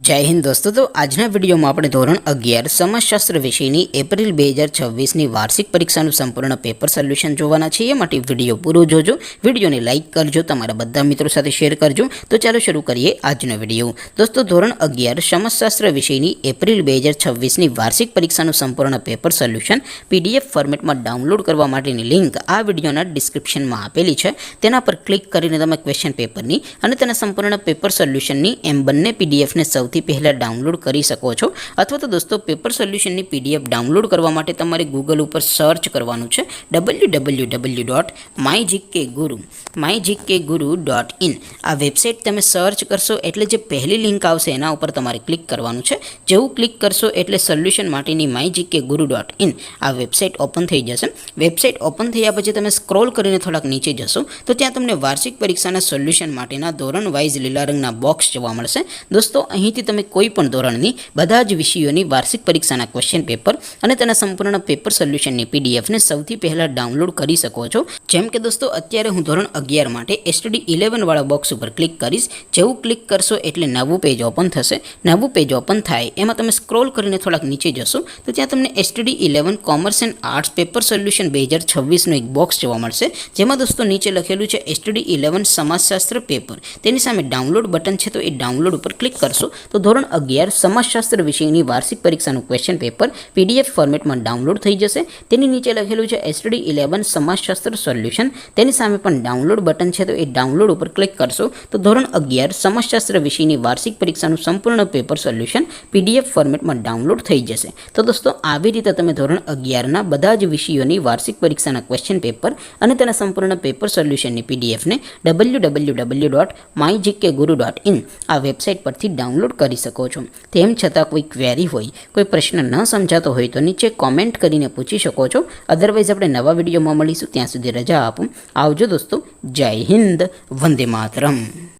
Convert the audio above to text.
जय हिंद दोस्तों। तो આજના વિડીયોમાં આપણે ધોરણ 11 સમાજશાસ્ત્ર વિષયની એપ્રિલ 2026ની વાર્ષિક પરીક્ષાનું સંપૂર્ણ પેપર સોલ્યુશન જોવાના છીએ। માટે વિડીયો પૂરો જોજો, વિડીયોને લાઇક કરજો, તમારા બધા મિત્રો સાથે શેર કરજો। તો ચાલો શરૂ કરીએ આજનો વિડીયો। દોસ્તો ધોરણ 11 સમાજશાસ્ત્ર વિષયની એપ્રિલ 2026ની વાર્ષિક પરીક્ષાનું સંપૂર્ણ પેપર સોલ્યુશન પીડીએફ ફોર્મેટમાં ડાઉનલોડ કરવા માટેની લિંક આ વિડીયોના ડિસ્ક્રિપ્શનમાં આપેલી છે। તેના પર ક્લિક કરીને તમે ક્વેશ્ચન પેપરની અને તેના સંપૂર્ણ પેપર સોલ્યુશનની એમ બંને પીડીએફને સૌથી પહેલા ડાઉનલોડ કરી શકો છો। અથવા તો દોસ્તો પેપર સોલ્યુશનની પીડીએફ ડાઉનલોડ કરવા માટે તમારે ગૂગલ ઉપર સર્ચ કરવાનું છે www.mygkguru.in। આ વેબસાઇટ તમે સર્ચ કરશો એટલે જે પહેલી લિંક આવશે એના ઉપર તમારે ક્લિક કરવાનું છે। જેવું ક્લિક કરશો એટલે સોલ્યુશન માટેની mygkguru.in આ વેબસાઇટ ઓપન થઈ જશે। વેબસાઇટ ઓપન થયા પછી તમે સ્ક્રોલ કરીને થોડાક નીચે જશો તો ત્યાં તમને વાર્ષિક પરીક્ષાના સોલ્યુશન માટેના ધોરણ વાઇઝ લીલા રંગના બોક્સ જોવા મળશે। દોસ્તો અહીંથી તમે કોઈ પણ ધોરણની બધા જ વિષયોની વાર્ષિક પરીક્ષાના ક્વેશ્ચન પેપર અને તેના સંપૂર્ણ પેપર સોલ્યુશનની પીડીએફને સૌથી પહેલા ડાઉનલોડ કરી શકો છો। જેમ કે દોસ્તો અત્યારે હું ધોરણ 11 માટે STD 11 વાળા બોક્સ ઉપર ક્લિક કરીશ। જેવું ક્લિક કરશો એટલે નવું પેજ ઓપન થશે। નવું પેજ ઓપન થાય એમાં તમે સ્ક્રોલ કરીને થોડાક નીચે જશો તો ત્યાં તમને STD 11 commerce and arts paper solution 2026નું એક બોક્સ જોવા મળશે। જેમાં દોસ્તો નીચે લખેલું છે STD 11 સમાજશાસ્ત્ર પેપર, તેની સામે ડાઉનલોડ બટન છે, તો એ ડાઉનલોડ ઉપર ક્લિક કરશો તો ધોરણ 11 સમાજશાસ્ત્ર વિષયની વાર્ષિક પરીક્ષાનું ક્વેશ્ચન પેપર પીડીએફ ફોર્મેટમાં ડાઉનલોડ થઈ જશે। તેની નીચે લખેલું છે STD 11 સમાજશાસ્ત્ર સોલ્યુશન, તેની સામે પણ ડાઉનલોડ બટન છે, તો એ ડાઉનલોડ ઉપર ક્લિક કરશો તો ધોરણ 11 સમાજશાસ્ત્ર વિષયની વાર્ષિક પરીક્ષાનું સંપૂર્ણ પેપર સોલ્યુશન પીડીએફ ફોર્મેટમાં ડાઉનલોડ થઈ જશે। તો દોસ્તો આવી રીતે તમે ધોરણ 11ના બધા જ વિષયોની વાર્ષિક પરીક્ષાના ક્વેશ્ચન પેપર અને તેના સંપૂર્ણ પેપર સોલ્યુશનની પીડીએફને www.mygkguru.in આ વેબસાઇટ પરથી ડાઉનલોડ કરી શકો છો। તેમ છતાં કોઈ ક્વેરી હોય, કોઈ પ્રશ્ન ન સમજાતો હોય તો નીચે કોમેન્ટ કરીને પૂછી શકો છો। અધરવાઇઝ આપણે નવા વિડીયોમાં મળીશું, ત્યાં સુધી રજા આપો। આવજો દોસ્તો, જય હિન્દ, વંદે માતરમ।